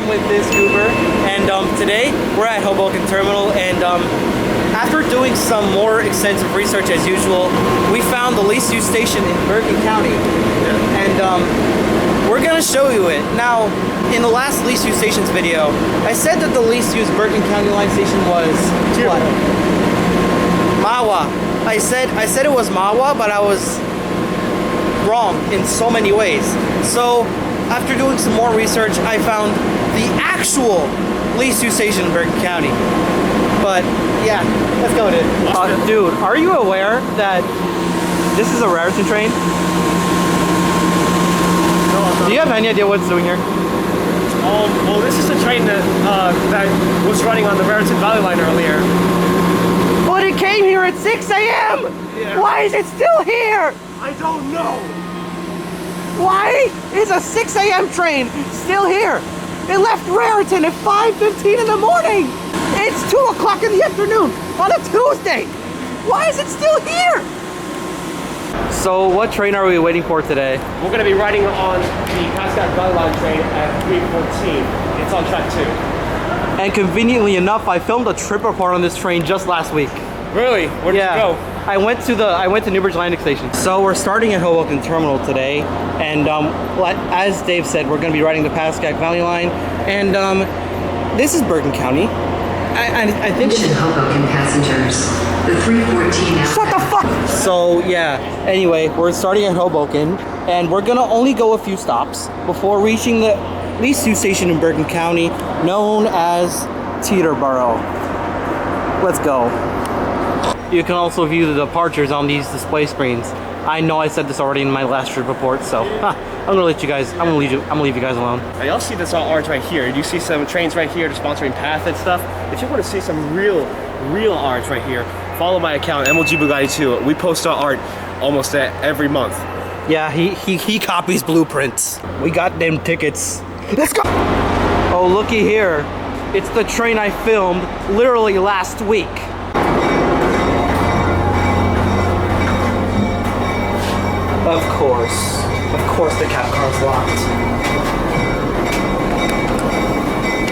I'm with this Uber, and today we're at Hoboken Terminal, and after doing some more extensive research as usual, we found the least used station in Bergen County, and we're gonna show you it. Now, in the last least used stations video, I said that the least used Bergen County line station was what? Mahwah. I said it was Mahwah, but I was wrong in so many ways. So after doing some more research, I found the actual least used station in Bergen County. But yeah, let's go, dude. Dude, are you aware that this is a Ridership train? No, do you have any idea what it's doing here? Well, this is the train that that was running on the Ridership Valley line earlier. But it came here at 6 a.m. Yeah. Why is it still here? I don't know. Why is a 6 a.m. train still here? It left Raritan at 5:15 in the morning. It's 2 o'clock in the afternoon on a Tuesday. Why is it still here? So what train are we waiting for today? We're going to be riding on the Pascack Valley line train at 3:14. It's on track 2. And conveniently enough, I filmed a trip report on this train just last week. Really? Where did you go? I went to Newbridge Landing Station. So we're starting at Hoboken Terminal today, and as Dave said, we're going to be riding the Pascack Valley line, and this is Bergen County. I think. Attention Hoboken passengers. The 314 hour. Shut the fuck. So yeah. Anyway, we're starting at Hoboken, and we're gonna only go a few stops before reaching the least used station in Bergen County, known as Teterboro. Let's go. You can also view the departures on these display screens. I know I said this already in my last trip report, so I'm gonna leave you guys alone. Now, y'all see this all orange right here. You see some trains right here, the sponsoring path and stuff. If you want to see some real art right here, follow my account, MLG Bugatti 2. We post our art almost every month. Yeah, he copies blueprints. We got them tickets. Let's go. Oh, looky here. It's the train I filmed literally last week. Of course the cab car's locked.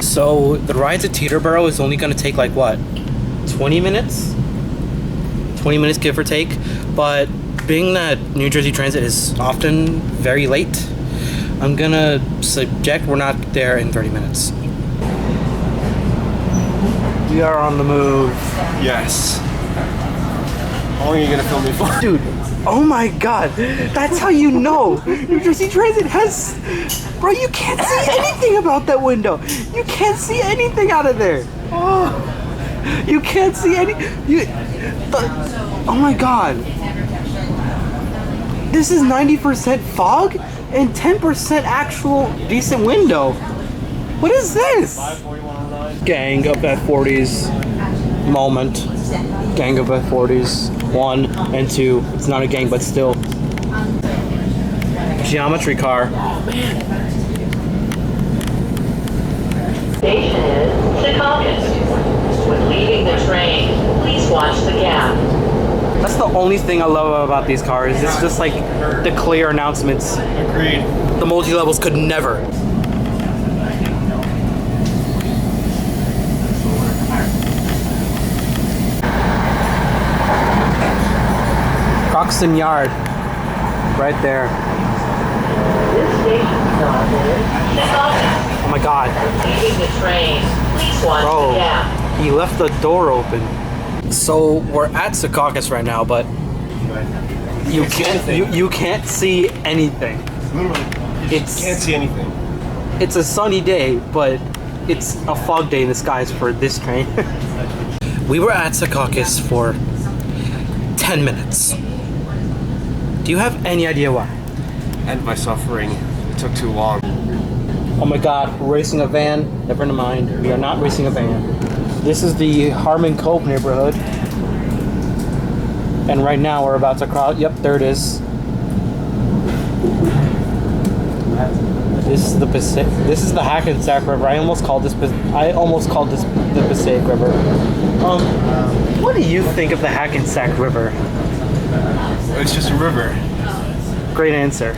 So the ride to Teterboro is only gonna take like what? 20 minutes? 20 minutes give or take. But being that New Jersey Transit is often very late, I'm gonna subject we're not there in 30 minutes. We are on the move. Yes. How long are you gonna film me for? Dude, oh my god, that's how you know New Jersey Transit has... Bro, you can't see anything about that window. You can't see anything out of there. Oh, you can't see any... oh my god. This is 90% fog and 10% actual decent window. What is this? Gang of F40s moment. Gang of F40s 1 and 2. It's not a gang, but still. Geometry car. Oh man. Station is Secaucus. When leaving the train, please watch the gap. That's the only thing I love about these cars. It's just like the clear announcements. Agreed. The multi-levels could never. Croxton Yard, right there. This station stop is Secaucus. Oh my god. Leaving the train, please watch Bro, the gap. he left the door open. So we're at Secaucus right now, but you can't see anything. Literally, you can't see anything. It's a sunny day, but it's a fog day in the skies for this train. We were at Secaucus for 10 minutes. Do you have any idea why? End my suffering. It took too long. Oh my god, we're racing a van. Never mind, we are not racing a van. This is the Harmon Cove neighborhood. And right now we're about to cross. Yep, there it is. This is the Pacific. This is the Hackensack River. I almost called this the Passaic River. What do you think of the Hackensack River? It's just a river. Great answer.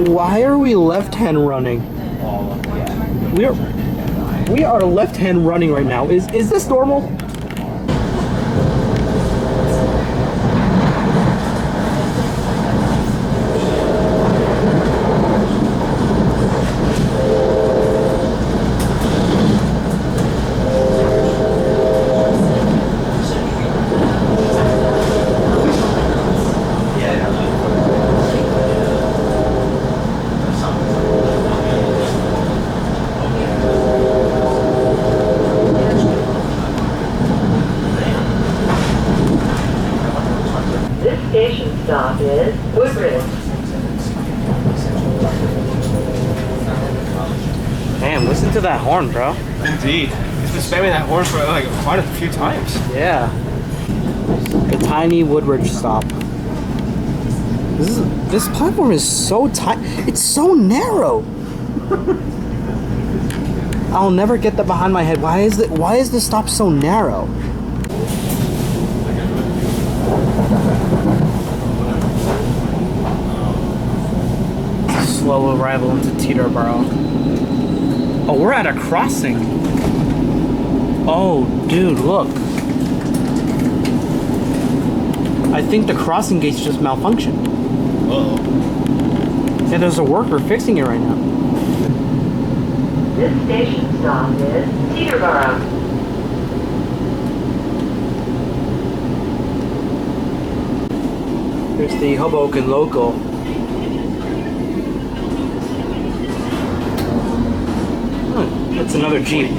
Why are we left-hand running? We are left-hand running right now. Is this normal? Station stop is Woodbridge. Damn, listen to that horn, bro. Indeed. He's been spamming that horn for like quite a few times. Yeah. The tiny Woodbridge stop. This platform is so tight. It's so narrow. I'll never get that behind my head. Why is the stop so narrow? Slow arrival into Teterboro. Oh, we're at a crossing. Oh, dude, look. I think the crossing gates just malfunctioned. Uh-oh. Yeah, there's a worker fixing it right now. This station stop is Teterboro. Here's the Hoboken Local. It's another Jeep.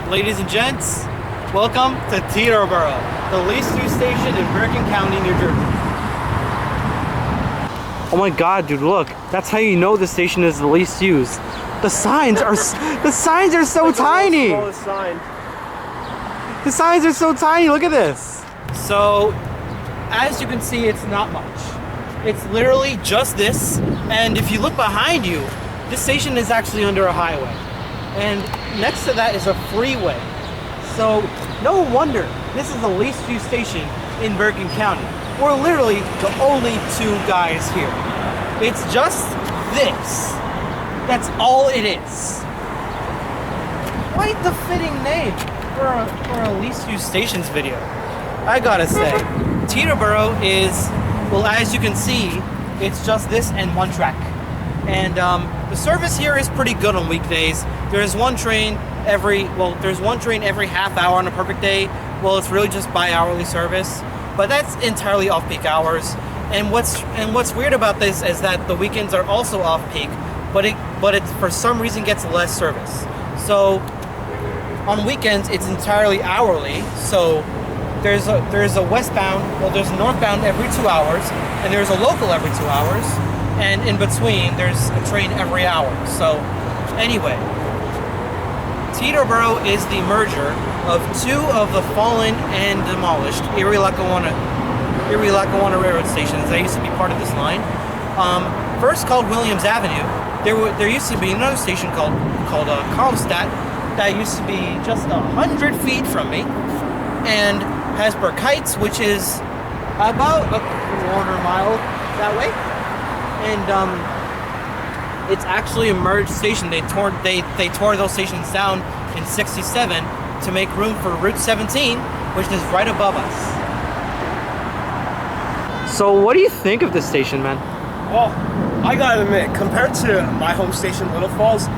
Ladies and gents, welcome to Teterboro, the least used station in Bergen County, New Jersey. Oh my god, dude, look. That's how you know the station is the least used. The signs are so tiny. The signs are so tiny. Look at this. So, as you can see, it's not much. It's literally just this, and if you look behind you, this station is actually under a highway. And next to that is a freeway. So no wonder this is the least used station in Bergen County. We're literally the only two guys here. It's just this. That's all it is. Quite the fitting name for a least used stations video. I gotta say, Teterboro is, well, as you can see, it's just this and one track. And the service here is pretty good on weekdays. There's one train every half hour on a perfect day. Well, it's really just bi-hourly service, but that's entirely off-peak hours. And what's weird about this is that the weekends are also off-peak, but it for some reason gets less service. So on weekends it's entirely hourly. So there's a westbound, well, there's a northbound every 2 hours, and there's a local every 2 hours. And in between, there's a train every hour. So, anyway, Teterboro is the merger of two of the fallen and demolished Erie-Lackawanna railroad stations that used to be part of this line. First called Williams Avenue, there used to be another station called Karlstadt that used to be just 100 feet from me, and Hasbrouck Heights, which is about a quarter mile that way. And it's actually a merged station. They tore those stations down in '67 to make room for Route 17, which is right above us. So what do you think of this station, man? Well, I gotta admit, compared to my home station, Little Falls,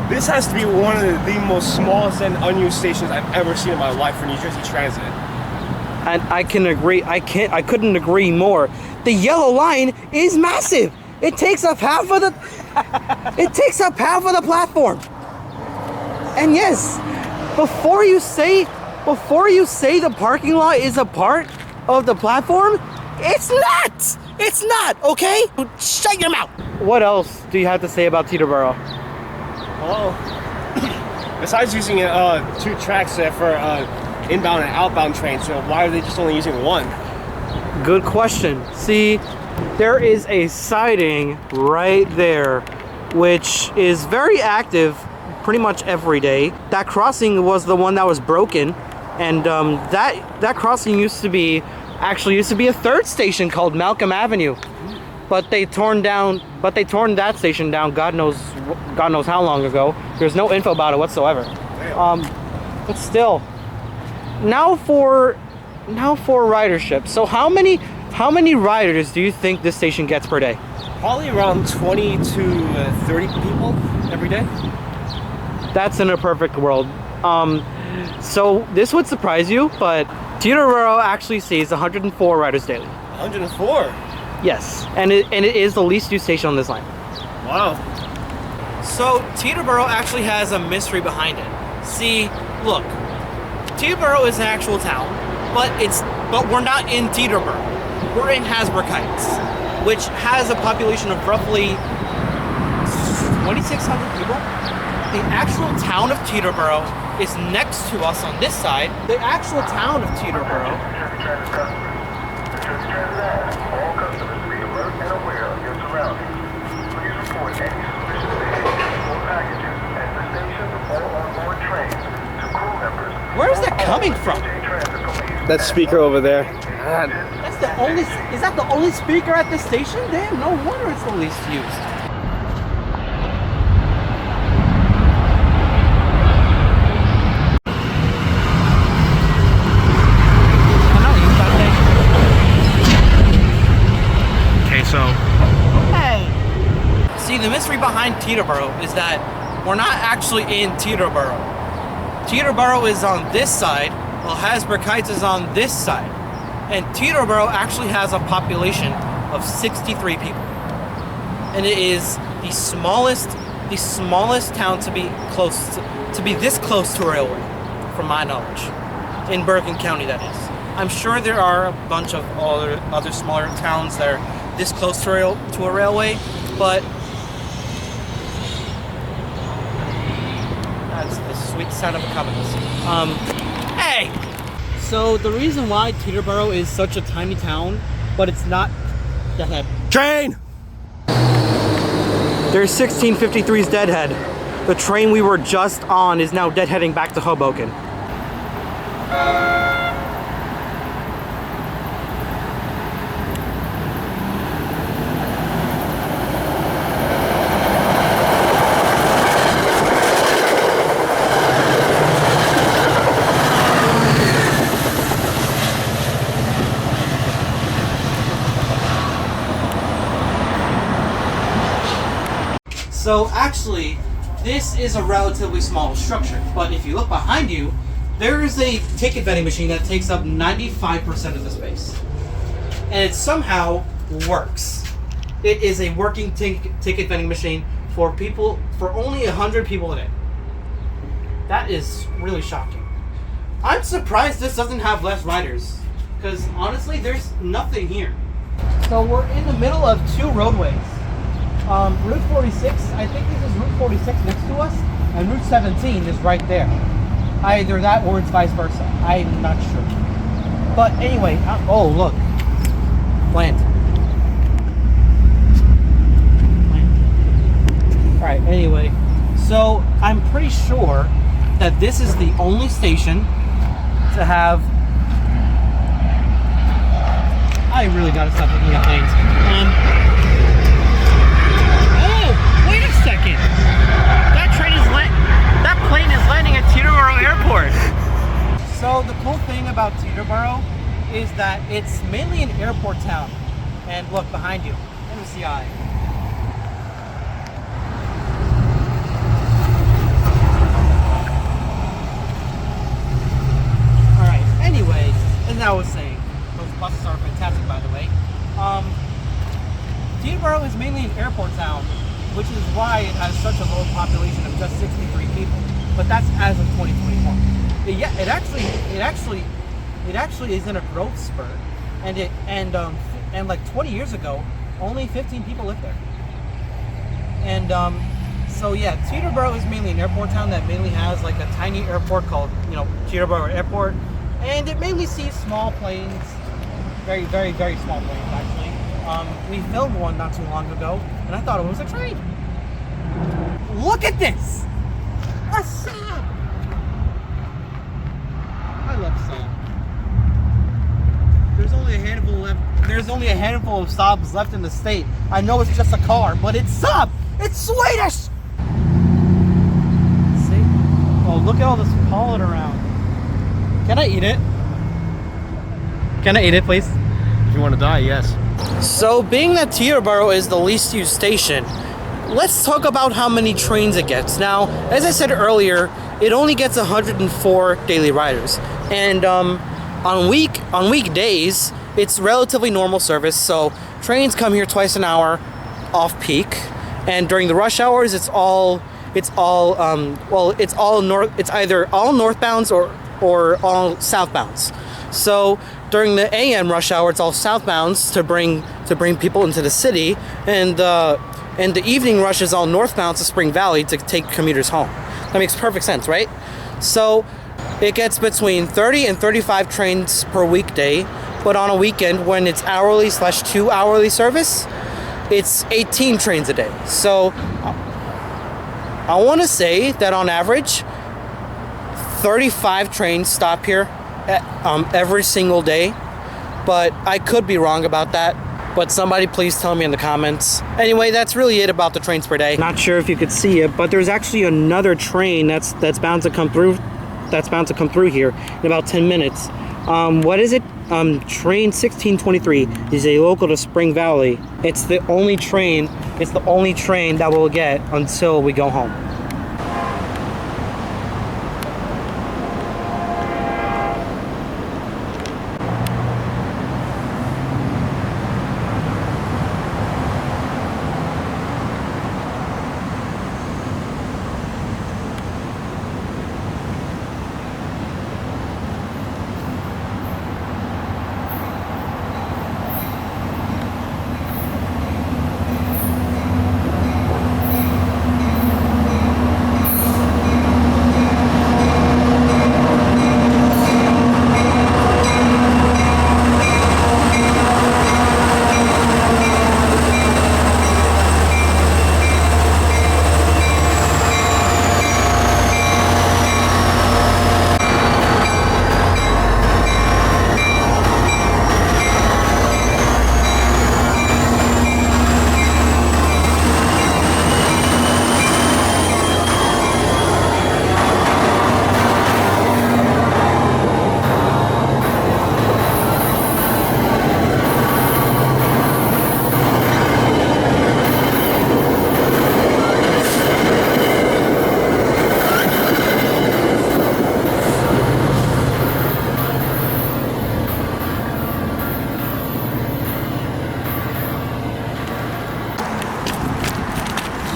this has to be one of the most smallest and unused stations I've ever seen in my life for New Jersey Transit. And I can agree. I couldn't agree more. The yellow line is massive. It takes up half of the platform. And yes, before you say the parking lot is a part of the platform, it's not! It's not, okay? Shut your mouth! What else do you have to say about Teterboro? Well, besides using 2 tracks there for inbound and outbound trains, so why are they just only using 1? Good question. See, there is a siding right there, which is very active pretty much every day. That crossing was the one that was broken, and that crossing used to be a 3rd station called Malcolm Avenue, but they torn that station down. God knows how long ago. There's no info about it whatsoever. But still, now for ridership. So how many riders do you think this station gets per day? Probably around 20 to 30 people every day. That's in a perfect world. So this would surprise you, but Teterboro actually sees 104 riders daily. 104? Yes, and it is the least used station on this line. Wow. So Teterboro actually has a mystery behind it. See, look, Teterboro is an actual town, but we're not in Teterboro. We're in Hasbrouck Heights, which has a population of roughly 2,600 people. The actual town of Teterboro is next to us on this side. The actual town of Teterboro. Where is that coming from? That speaker over there. Is that the only speaker at this station? Damn, no wonder it's the least used. See, the mystery behind Teterboro is that we're not actually in Teterboro. Teterboro is on this side, while Hasbrouck Heights is on this side. And Teterboro actually has a population of 63 people. And it is the smallest town to be this close to a railway, from my knowledge. In Bergen County, that is. I'm sure there are a bunch of other smaller towns that are this close to a railway, but that's the sweet sound of a compass. Hey! So the reason why Teterboro is such a tiny town, but it's not Deadhead. Train! There's 1653's Deadhead. The train we were just on is now deadheading back to Hoboken. So actually, this is a relatively small structure, but if you look behind you, there is a ticket vending machine that takes up 95% of the space. And it somehow works. It is a working ticket vending machine for only 100 people a day. That is really shocking. I'm surprised this doesn't have less riders, because honestly, there's nothing here. So we're in the middle of 2 roadways. Route 46, I think this is Route 46 next to us, and Route 17 is right there. Either that or it's vice versa. I'm not sure. But anyway, oh look. Plant. Alright, anyway. So, I'm pretty sure that this is the only station to have... I really gotta stop looking at things. Second. That plane is landing at Teterboro Airport. So the cool thing about Teterboro is that it's mainly an airport town. And look behind you, MCI. Alright, anyway, as I was saying, those buses are fantastic, by the way. Teterboro is mainly an airport town, which is why it has such a low population of just 63 people. but that's as of 2021. Yeah, it actually is in a growth spurt, and like 20 years ago, only 15 people lived there. And so yeah, Teterboro is mainly an airport town that mainly has like a tiny airport called, Teterboro Airport, and it mainly sees small planes, very, very, very small planes actually. We filmed one not too long ago, and I thought it was a train. Look at this! A Saab! I love Saab. There's only a handful left. There's only a handful of Saabs left in the state. I know it's just a car, but it's Saab! It's Swedish! See? Oh, look at all this pollen around. Can I eat it? Can I eat it, please? If you want to die, yes. So, being that Teterboro is the least used station, let's talk about how many trains it gets. Now, as I said earlier, it only gets 104 daily riders. And on weekdays, it's relatively normal service. So trains come here twice an hour off peak. And during the rush hours, it's either all northbounds or all southbounds. So during the AM rush hour, it's all southbounds to bring people into the city, and the evening rush is all northbound to Spring Valley to take commuters home. That makes perfect sense, right? So it gets between 30 and 35 trains per weekday, but on a weekend when it's hourly/2 hourly service, it's 18 trains a day. So I want to say that on average, 35 trains stop here every single day, but I could be wrong about that. But somebody please tell me in the comments. Anyway, that's really it about the trains per day. Not sure if you could see it, but there's actually another train that's bound to come through. That's bound to come through here in about 10 minutes. What is it? Train 1623 is a local to Spring Valley. It's the only train. It's the only train that we'll get until we go home.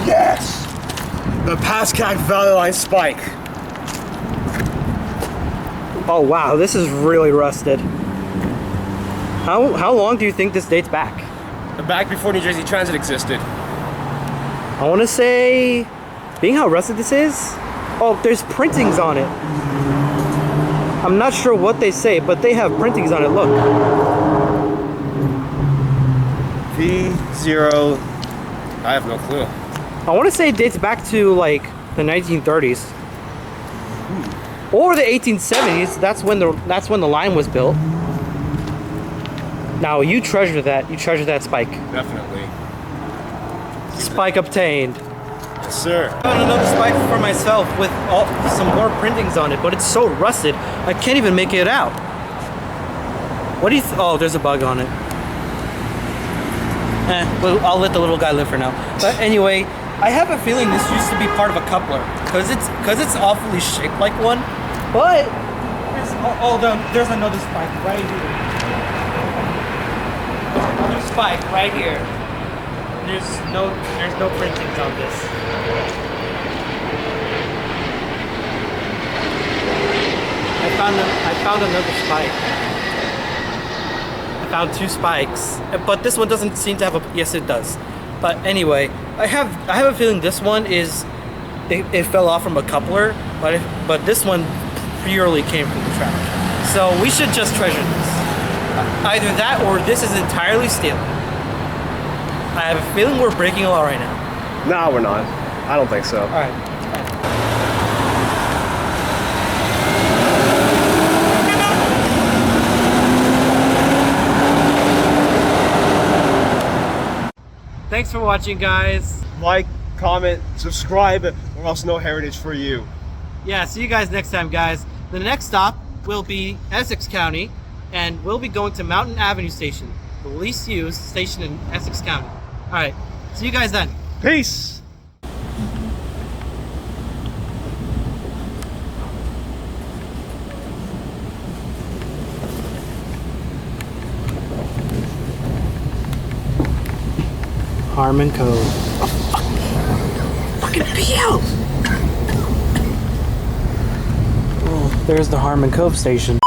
Yes! The Pascack Valley Line spike. Oh wow, this is really rusted. How long do you think this dates back? Back before New Jersey Transit existed. I want to say, being how rusted this is, oh, there's printings on it. I'm not sure what they say, but they have printings on it, look. V0, I have no clue. I want to say it dates back to like the 1930s. Or the 1870s. That's when the line was built. Now you treasure that. You treasure that spike. Definitely. Spike obtained. Yes, sir. I found another spike for myself with some more printings on it, but it's so rusted I can't even make it out. What do you? Oh, there's a bug on it. Well, I'll let the little guy live for now. But anyway, I have a feeling this used to be part of a coupler because it's awfully shaped like one. But there's another spike right here. Another spike right here. There's no printings on this. I found another spike. I found 2 spikes, but this one doesn't seem to have a. Yes, it does. But anyway, I have a feeling this one is. It fell off from a coupler, but this one purely came from the track. So we should just treasure this. Either that or this is entirely steel. I have a feeling we're breaking a law right now. No, we're not. I don't think so. All right. Thanks for watching, guys. Like, comment, subscribe, or else no heritage for you. Yeah, see you guys next time, guys. The next stop will be Essex County, and we'll be going to Mountain Avenue Station, the least used station in Essex County. All right, see you guys then. Peace! Harmon Cove. Oh, fucking PL! Oh, there's the Harmon Cove station.